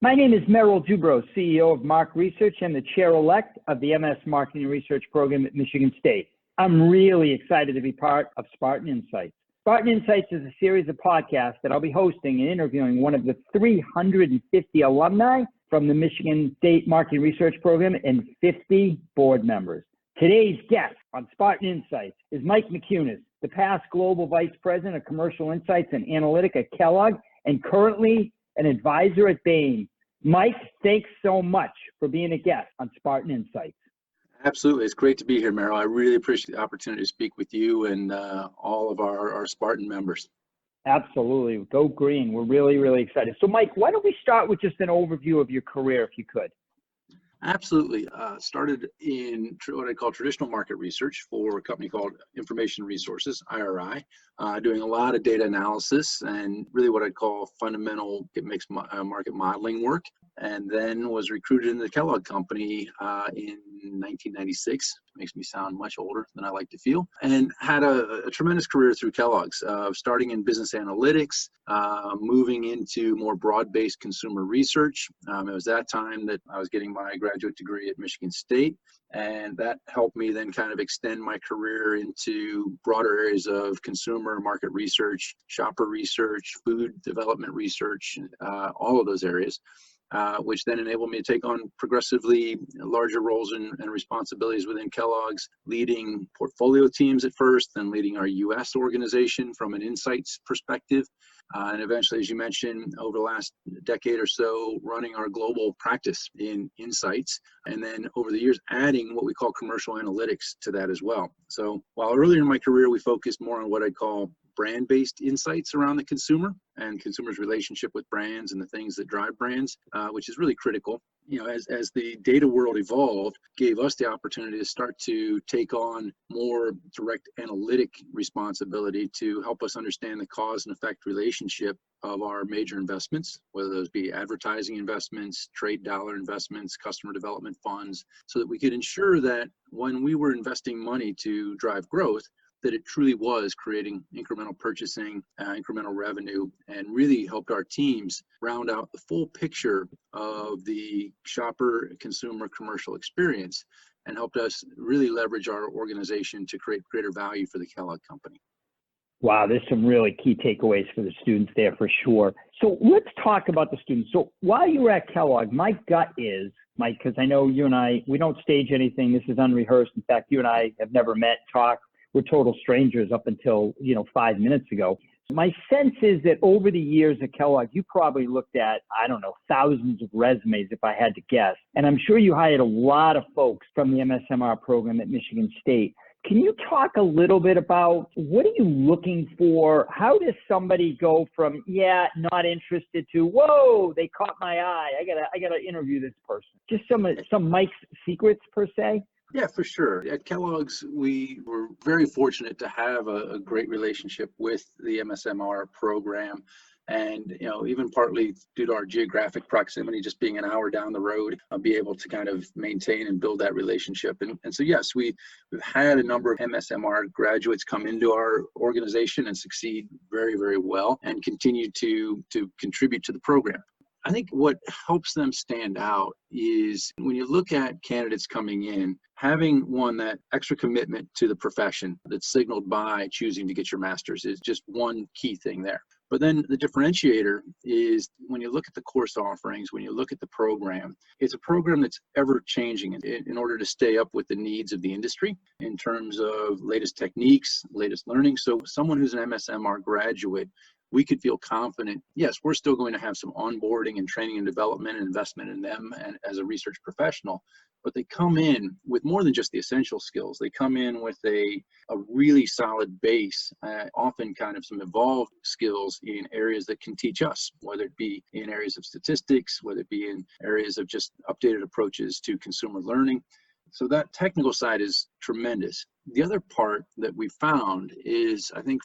My name is Merrill Dubrow, CEO of Mark Research and the chair-elect of the MS Marketing Research Program at Michigan State. I'm really excited to be part of Spartan Insights. Spartan Insights is a series of podcasts that I'll be hosting and interviewing one of the 350 alumni from the Michigan State Marketing Research Program and 50 board members. Today's guest on Spartan Insights is Mike McCunis, the past Global Vice President of Commercial Insights and Analytics at Kellogg and currently an advisor at Bain. Mike, thanks so much for being a guest on Spartan Insights. Absolutely. It's great to be here, Merrill. I really appreciate the opportunity to speak with you and all of our Spartan members. Absolutely. Go green. We're really excited. So, Mike, why don't we start with just an overview of your career, if you could? Absolutely. Started in what I call traditional market research for a company called Information Resources, IRI, doing a lot of data analysis and really what I'd call fundamental mixed market modeling work. And then was recruited into the Kellogg company in 1996. Makes me sound much older than I like to feel. And had a tremendous career through Kellogg's, starting in business analytics, moving into more broad-based consumer research. It was that time that I was getting my graduate degree at Michigan State. And that helped me then kind of extend my career into broader areas of consumer market research, shopper research, food development research, all of those areas. Which then enabled me to take on progressively larger roles and responsibilities within Kellogg's, leading portfolio teams at first, then leading our U.S. organization from an insights perspective, and eventually, as you mentioned, over the last decade or so, running our global practice in insights, and then over the years, adding what we call commercial analytics to that as well. So while earlier in my career, we focused more on what I'd call brand-based insights around the consumer and consumers' relationship with brands and the things that drive brands, which is really critical. You know, as the data world evolved, gave us the opportunity to start to take on more direct analytic responsibility to help us understand the cause and effect relationship of our major investments, whether those be advertising investments, trade dollar investments, customer development funds, so that we could ensure that when we were investing money to drive growth, that it truly was creating incremental purchasing, incremental revenue, and really helped our teams round out the full picture of the shopper, consumer, commercial experience, and helped us really leverage our organization to create greater value for the Kellogg company. Wow, there's some really key takeaways for the students there for sure. So let's talk about the students. So while you were at Kellogg, my gut is, Mike, because I know you and I, we don't stage anything. This is unrehearsed. In fact, you and I have never met, talked. We're total strangers up until, 5 minutes ago. My sense is that over the years at Kellogg, you probably looked at, thousands of resumes if I had to guess. And I'm sure you hired a lot of folks from the MSMR program at Michigan State. Can you talk a little bit about what are you looking for? How does somebody go from, not interested to, whoa, they caught my eye. I gotta interview this person. Just some Mike's secrets per se. Yeah, for sure. At Kellogg's, we were very fortunate to have a great relationship with the MSMR program. And, even partly due to our geographic proximity, just being an hour down the road, I'll be able to kind of maintain and build that relationship. And so, yes, we've had a number of MSMR graduates come into our organization and succeed very, very well and continue to contribute to the program. I think what helps them stand out is when you look at candidates coming in, having that extra commitment to the profession that's signaled by choosing to get your master's is just one key thing there. But then the differentiator is when you look at the course offerings, when you look at the program, it's a program that's ever changing in order to stay up with the needs of the industry in terms of latest techniques, latest learning. So someone who's an MSMR graduate, we could feel confident, yes, we're still going to have some onboarding and training and development and investment in them and as a research professional, but they come in with more than just the essential skills. They come in with a really solid base, often kind of some evolved skills in areas that can teach us, whether it be in areas of statistics, whether it be in areas of just updated approaches to consumer learning. So that technical side is tremendous. The other part that we found is, I think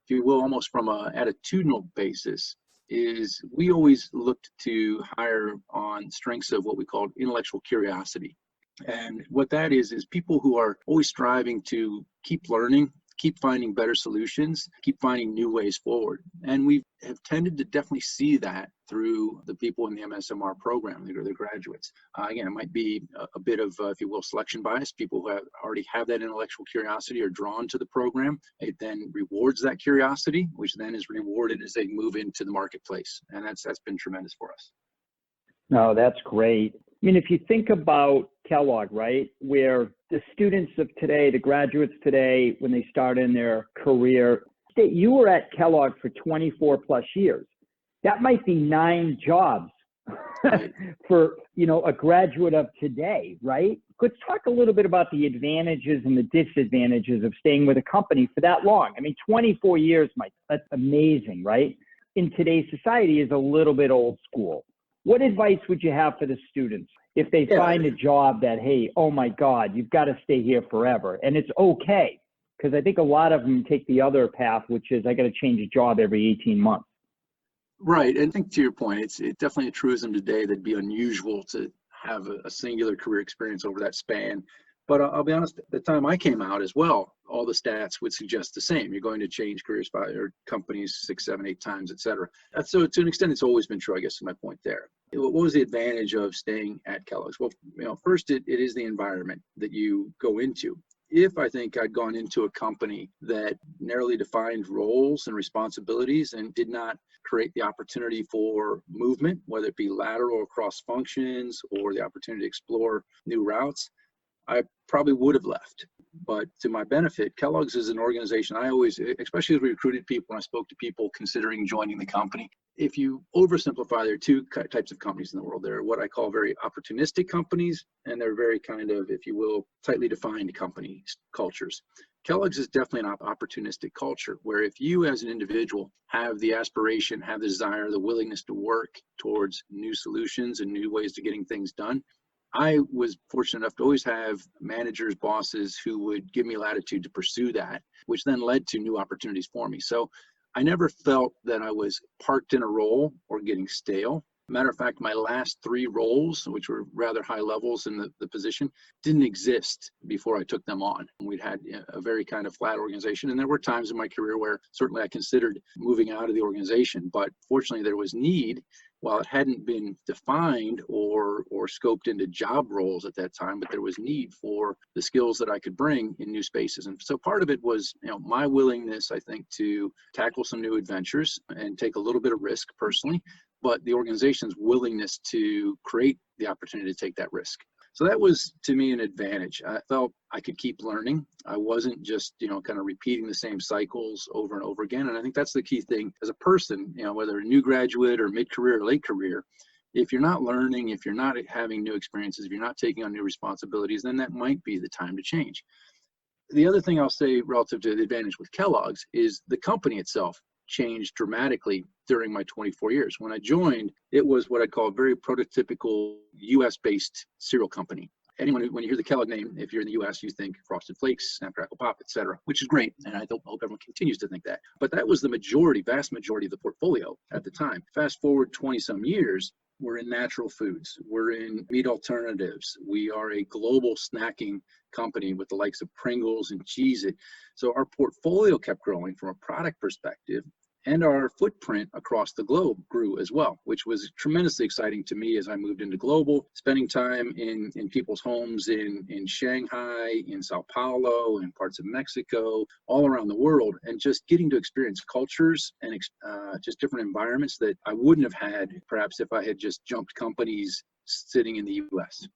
if you will, almost from an attitudinal basis, is we always looked to hire on strengths of what we call intellectual curiosity. And what that is people who are always striving to keep learning, keep finding better solutions, keep finding new ways forward. And we have tended to definitely see that through the people in the MSMR program, the graduates. Again, it might be a bit of, if you will, selection bias. People who already have that intellectual curiosity are drawn to the program. It then rewards that curiosity, which then is rewarded as they move into the marketplace. And that's been tremendous for us. No, that's great. I mean, if you think about Kellogg, right, where the students of today, the graduates today, when they start in their career, you were at Kellogg for 24 plus years. That might be 9 jobs for, a graduate of today, right? Let's talk a little bit about the advantages and the disadvantages of staying with a company for that long. I mean, 24 years, Mike, that's amazing, right? In today's society is a little bit old school. What advice would you have for the students if they find a job that, hey, oh my God, you've got to stay here forever? And it's okay, because I think a lot of them take the other path, which is I got to change a job every 18 months. Right. And I think to your point, it's definitely a truism today that'd be unusual to have a singular career experience over that span. But I'll be honest, at the time I came out as well, all the stats would suggest the same. You're going to change careers or companies 6, 7, 8 times, et cetera. So to an extent, it's always been true, I guess, is my point there. What was the advantage of staying at Kellogg's? Well, first, it is the environment that you go into. If I think I'd gone into a company that narrowly defined roles and responsibilities and did not create the opportunity for movement, whether it be lateral across functions or the opportunity to explore new routes, I probably would have left. But to my benefit, Kellogg's is an organization I always, especially as we recruited people, when I spoke to people considering joining the company, if you oversimplify, there are 2 types of companies in the world. There are what I call very opportunistic companies, and they're very kind of, if you will, tightly defined companies, cultures. Kellogg's is definitely an opportunistic culture where if you as an individual have the aspiration, have the desire, the willingness to work towards new solutions and new ways to getting things done, I was fortunate enough to always have managers, bosses who would give me latitude to pursue that, which then led to new opportunities for me. So I never felt that I was parked in a role or getting stale. Matter of fact, my last 3 roles, which were rather high levels in the position, didn't exist before I took them on. We'd had a very kind of flat organization, and there were times in my career where certainly I considered moving out of the organization, but fortunately there was need. While it hadn't been defined or scoped into job roles at that time, but there was need for the skills that I could bring in new spaces. And so part of it was, my willingness, I think, to tackle some new adventures and take a little bit of risk personally, but the organization's willingness to create the opportunity to take that risk. So that was, to me, an advantage. I felt I could keep learning. I wasn't just, kind of repeating the same cycles over and over again. And I think that's the key thing as a person, whether a new graduate or mid-career or late career, if you're not learning, if you're not having new experiences, if you're not taking on new responsibilities, then that might be the time to change. The other thing I'll say relative to the advantage with Kellogg's is the company itself changed dramatically during my 24 years. When I joined, it was what I call a very prototypical US-based cereal company. When you hear the Kellogg name, if you're in the US, you think Frosted Flakes, Snap, Crackle, Pop, et cetera, which is great. And I hope everyone continues to think that. But that was the vast majority of the portfolio at the time. Fast forward 20 some years, we're in natural foods. We're in meat alternatives. We are a global snacking company with the likes of Pringles and Cheez-It. So our portfolio kept growing from a product perspective, and our footprint across the globe grew as well, which was tremendously exciting to me as I moved into global, spending time in people's homes in Shanghai, in Sao Paulo, in parts of Mexico, all around the world, and just getting to experience cultures and just different environments that I wouldn't have had perhaps if I had just jumped companies sitting in the US.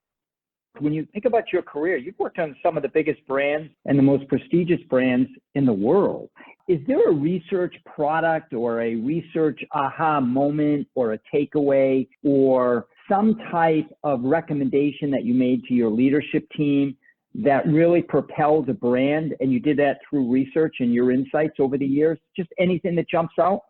When you think about your career, you've worked on some of the biggest brands and the most prestigious brands in the world. Is there a research product or a research aha moment or a takeaway or some type of recommendation that you made to your leadership team that really propelled a brand, and you did that through research and your insights over the years? Just anything that jumps out?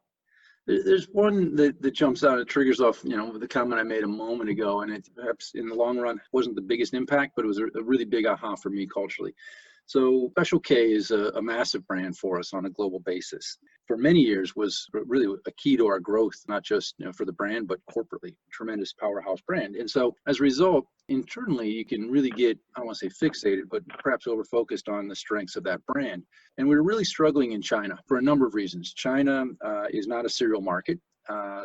There's one that jumps out. It triggers off, the comment I made a moment ago, and it perhaps in the long run wasn't the biggest impact, but it was a really big aha for me culturally. So Special K is a massive brand for us on a global basis. For many years was really a key to our growth, not just for the brand, but corporately. Tremendous powerhouse brand. And so as a result, internally, you can really get, I don't want to say fixated, but perhaps over-focused on the strengths of that brand. And we're really struggling in China for a number of reasons. China is not a cereal market.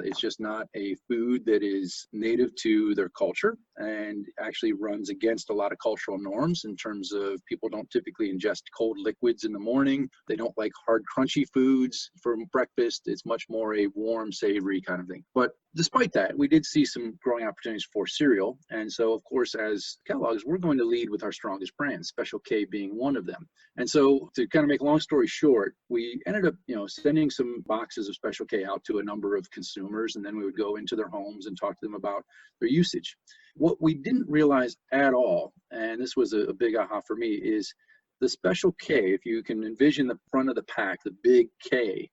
It's just not a food that is native to their culture and actually runs against a lot of cultural norms in terms of people don't typically ingest cold liquids in the morning. They don't like hard, crunchy foods for breakfast. It's much more a warm, savory kind of thing. But despite that, we did see some growing opportunities for cereal. And so, of course, as Kellogg's, we're going to lead with our strongest brands, Special K being one of them. And so to kind of make a long story short, we ended up, sending some boxes of Special K out to a number of consumers, and then we would go into their homes and talk to them about their usage. What we didn't realize at all, and this was a big aha for me, is the Special K, if you can envision the front of the pack, the big K,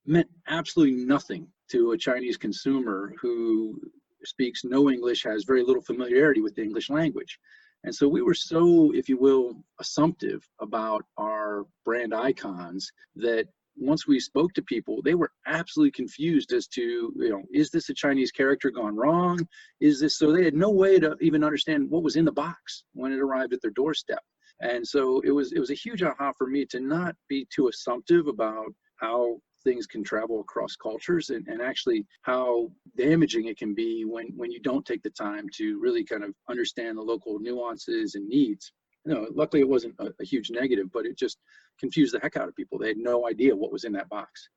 meant absolutely nothing to a Chinese consumer who speaks no English, has very little familiarity with the English language. And so we were so, if you will, assumptive about our brand icons that once we spoke to people, they were absolutely confused as to, is this a Chinese character gone wrong? Is this, so they had no way to even understand what was in the box when it arrived at their doorstep. And so it was a huge aha for me to not be too assumptive about how things can travel across cultures and actually how damaging it can be when you don't take the time to really kind of understand the local nuances and needs. Luckily it wasn't a huge negative, but it just confused the heck out of people. They had no idea what was in that box.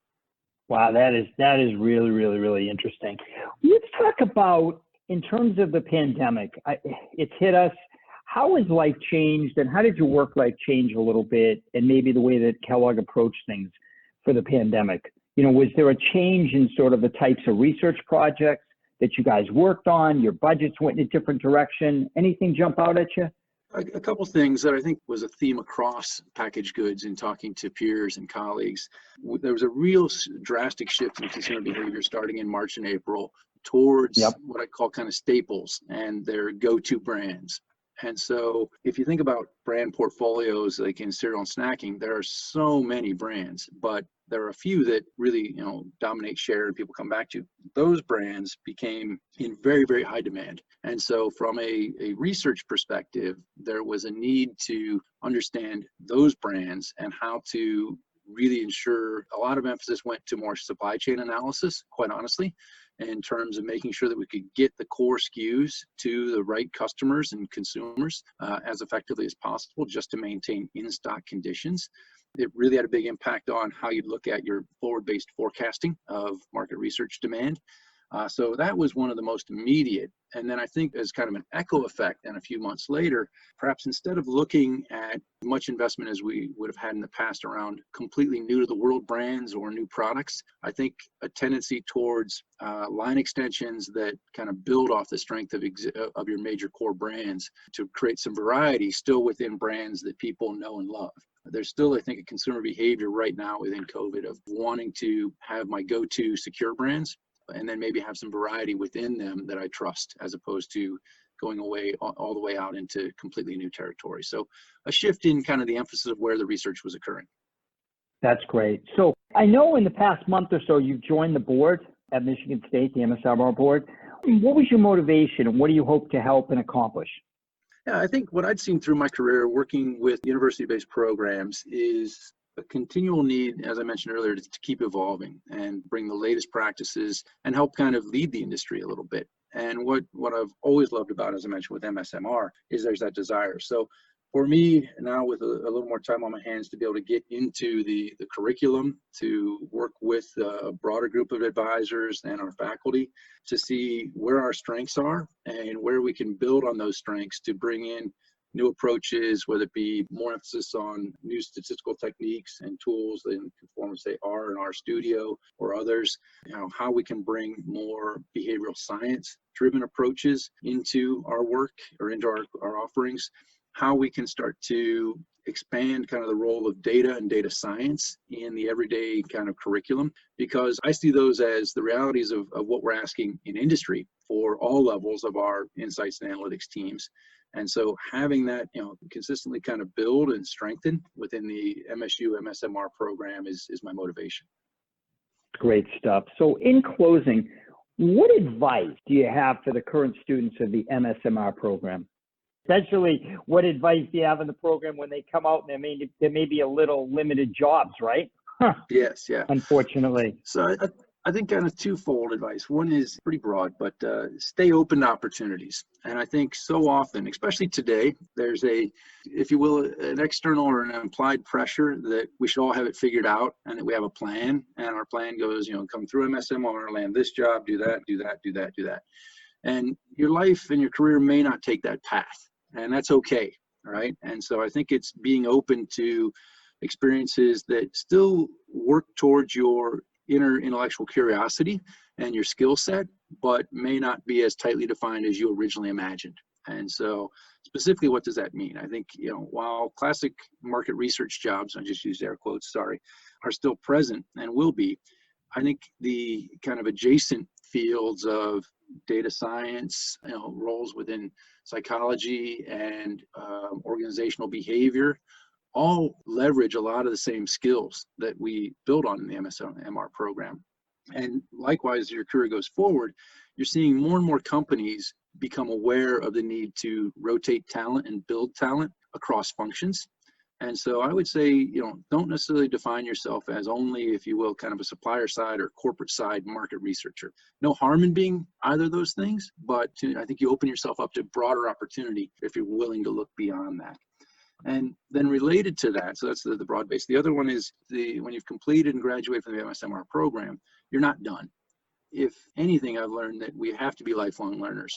Wow, that is really, really, really interesting. Let's talk about, in terms of the pandemic, it's hit us. How has life changed, and how did your work life change a little bit, and maybe the way that Kellogg approached things for the pandemic? Was there a change in sort of the types of research projects that you guys worked on? Your budgets went in a different direction. Anything jump out at you? A couple things that I think was a theme across packaged goods in talking to peers and colleagues. There was a real drastic shift in consumer behavior starting in March and April towards what I call kind of staples and their go-to brands. And so if you think about brand portfolios, like in cereal and snacking, there are so many brands, but there are a few that really, dominate share and people come back to. Those brands became in very, very high demand. And so from a research perspective, there was a need to understand those brands and how to really ensure. A lot of emphasis went to more supply chain analysis, quite honestly, in terms of making sure that we could get the core SKUs to the right customers and consumers as effectively as possible, just to maintain in-stock conditions. It really had a big impact on how you'd look at your forward-based forecasting of market research demand. So that was one of the most immediate. And then I think as kind of an echo effect, and a few months later, perhaps instead of looking at much investment as we would have had in the past around completely new to the world brands or new products, I think a tendency towards line extensions that kind of build off the strength of your major core brands to create some variety still within brands that people know and love. There's still, I think, a consumer behavior right now within COVID of wanting to have my go-to secure brands, and then maybe have some variety within them that I trust, as opposed to going away all the way out into completely new territory. So a shift in kind of the emphasis of where the research was occurring. That's great. So I know in the past month or so, you've joined the board at Michigan State, the MSRR board. What was your motivation, and what do you hope to help and accomplish? Yeah, I think what I'd seen through my career working with university-based programs is a continual need, as I mentioned earlier, to keep evolving and bring the latest practices and help kind of lead the industry a little bit. And what I've always loved about, as I mentioned with MSMR, is there's that desire. So for me now, with a little more time on my hands to be able to get into the curriculum, to work with a broader group of advisors and our faculty to see where our strengths are and where we can build on those strengths to bring in new approaches, whether it be more emphasis on new statistical techniques and tools in conform, say, R and R Studio or others, how we can bring more behavioral science driven approaches into our work or into our offerings, how we can start to expand kind of the role of data and data science in the everyday kind of curriculum, because I see those as the realities of what we're asking in industry for all levels of our insights and analytics teams. And so having that, consistently kind of build and strengthen within the MSU MSMR program is my motivation. Great stuff. So in closing, what advice do you have for the current students of the MSMR program? Essentially, what advice do you have in the program when they come out and there may be a little limited jobs, right? Yes, yeah. Unfortunately. So I think kind of twofold advice. One is pretty broad, but stay open to opportunities. And I think so often, especially today, there's if you will, an external or an implied pressure that we should all have it figured out and that we have a plan. And our plan goes, come through MSMR, land this job, do that, do that, do that, do that. And your life and your career may not take that path. And that's okay, right? And so I think it's being open to experiences that still work towards your inner intellectual curiosity and your skill set, but may not be as tightly defined as you originally imagined. And so specifically, what does that mean? I think, while classic market research jobs, I just used air quotes, sorry, are still present and will be, I think the kind of adjacent fields of data science, roles within psychology and organizational behavior all leverage a lot of the same skills that we build on in the MSMR program. And likewise, as your career goes forward, you're seeing more and more companies become aware of the need to rotate talent and build talent across functions. And so I would say, don't necessarily define yourself as only, if you will, kind of a supplier side or corporate side market researcher. No harm in being either of those things, but I think you open yourself up to broader opportunity if you're willing to look beyond that. And then related to that, so that's the broad base. The other one is when you've completed and graduated from the MSMR program, you're not done. If anything, I've learned that we have to be lifelong learners.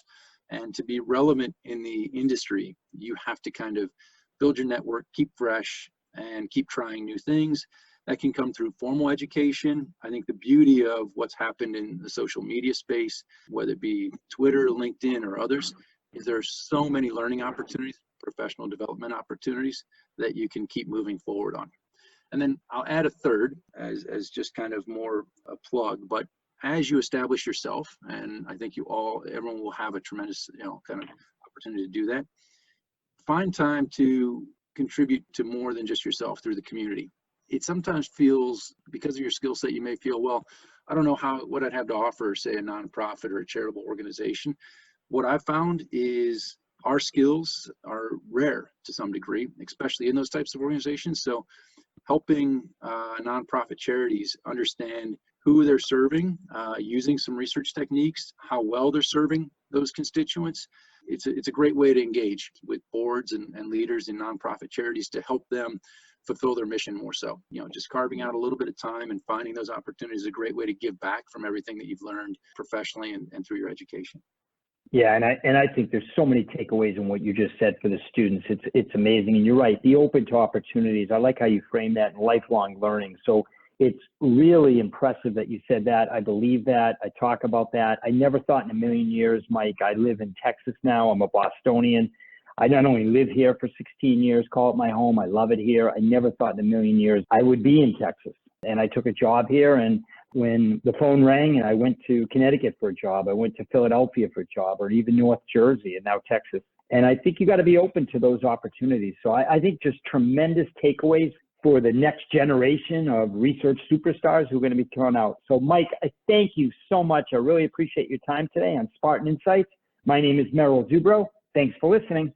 And to be relevant in the industry, you have to kind of build your network, keep fresh, and keep trying new things. That can come through formal education. I think the beauty of what's happened in the social media space, whether it be Twitter, LinkedIn, or others, is there are so many learning opportunities, professional development opportunities that you can keep moving forward on. And then I'll add a third as just kind of more a plug, but as you establish yourself, and I think everyone will have a tremendous, kind of opportunity to do that, find time to contribute to more than just yourself through the community. It sometimes feels, because of your skill set, you may feel, well, I don't know what I'd have to offer, say, a nonprofit or a charitable organization. What I've found is our skills are rare to some degree, especially in those types of organizations. So helping nonprofit charities understand who they're serving, using some research techniques, how well they're serving those constituents. It's a great way to engage with boards and leaders in nonprofit charities to help them fulfill their mission more so. Just carving out a little bit of time and finding those opportunities is a great way to give back from everything that you've learned professionally and through your education. Yeah, and I think there's so many takeaways in what you just said for the students. It's amazing, and you're right. Be open to opportunities. I like how you frame that, lifelong learning. So it's really impressive that you said that. I believe that. I talk about that. I never thought in a million years, Mike. I live in Texas now. I'm a Bostonian. I not only live here for 16 years, call it my home. I love it here. I never thought in a million years I would be in Texas. And I took a job here, and when the phone rang and I went to Connecticut for a job, I went to Philadelphia for a job, or even North Jersey and now Texas. And I think you got to be open to those opportunities. So I think just tremendous takeaways for the next generation of research superstars who are going to be thrown out. So Mike, I thank you so much. I really appreciate your time today on Spartan Insights. My name is Merrill Zubro. Thanks for listening.